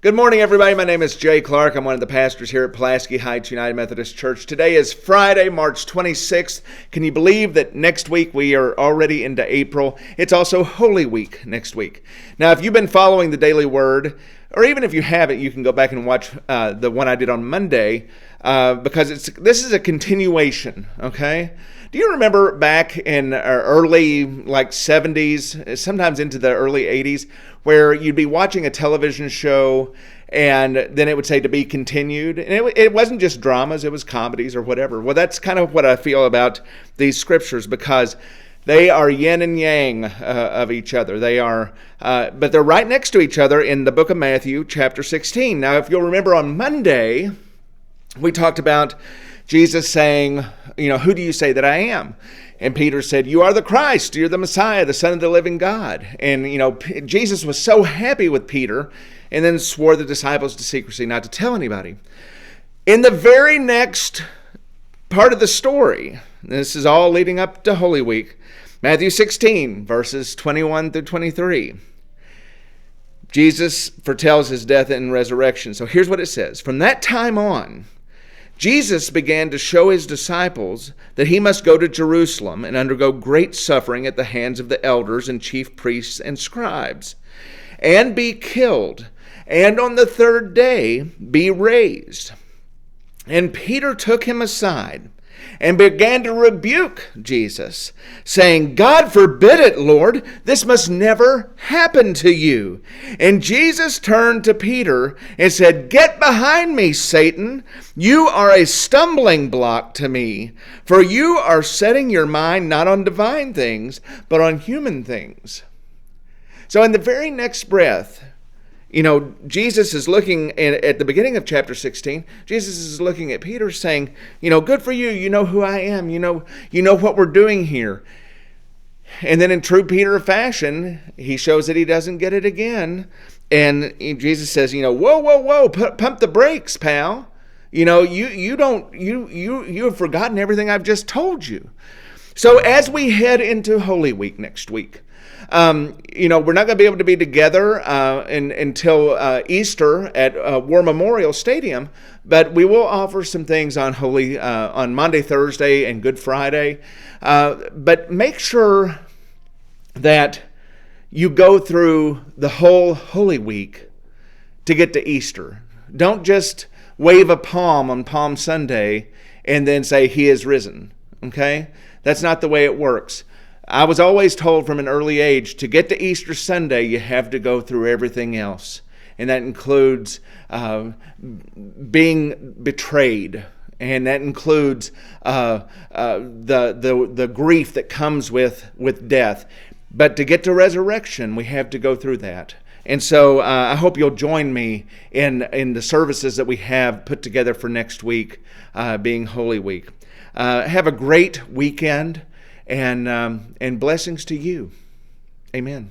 Good morning, everybody. My name is Jay Clark. I'm one of the pastors here at Pulaski Heights United Methodist Church. Today is Friday, March 26th. Can you believe that next week we are already into April? It's also Holy Week next week. Now, if you've been following the Daily Word, or even if you haven't, you can go back and watch the one I did on Monday, because this is a continuation, okay? Do you remember back in early 70s, sometimes into the early 80s, where you'd be watching a television show and then it would say to be continued? And it wasn't just dramas, it was comedies or whatever. Well, that's kind of what I feel about these scriptures, because they are yin and yang of each other. They are, but they're right next to each other in the book of Matthew, chapter 16. Now, if you'll remember on Monday, we talked about Jesus saying, who do you say that I am? And Peter said, you are the Christ, you're the Messiah, the Son of the living God. And, Jesus was so happy with Peter, and then swore the disciples to secrecy, not to tell anybody. In the very next part of the story, this is all leading up to Holy Week, Matthew 16, verses 21 through 23. Jesus foretells his death and resurrection. So here's what it says. From that time on, Jesus began to show his disciples that he must go to Jerusalem and undergo great suffering at the hands of the elders and chief priests and scribes, and be killed, and on the third day be raised. And Peter took him aside and began to rebuke Jesus, saying, God forbid it, Lord, this must never happen to you. And Jesus turned to Peter and said, Get behind me, Satan. You are a stumbling block to me, for you are setting your mind not on divine things, but on human things. So in the very next breath, Jesus is looking at the beginning of chapter 16. Jesus is looking at Peter saying, good for you. You know who I am. You know what we're doing here. And then in true Peter fashion, he shows that he doesn't get it again. And Jesus says, whoa, pump the brakes, pal. You have forgotten everything I've just told you. So as we head into Holy Week next week, we're not going to be able to be together until Easter at War Memorial Stadium, but we will offer some things on on Monday, Thursday, and Good Friday. But make sure that you go through the whole Holy Week to get to Easter. Don't just wave a palm on Palm Sunday and then say, He is risen. Okay? That's not the way it works. I was always told from an early age, to get to Easter Sunday, you have to go through everything else. And that includes being betrayed. And that includes the grief that comes with death. But to get to resurrection, we have to go through that. And so I hope you'll join me in the services that we have put together for next week, being Holy Week. Have a great weekend. And blessings to you. Amen.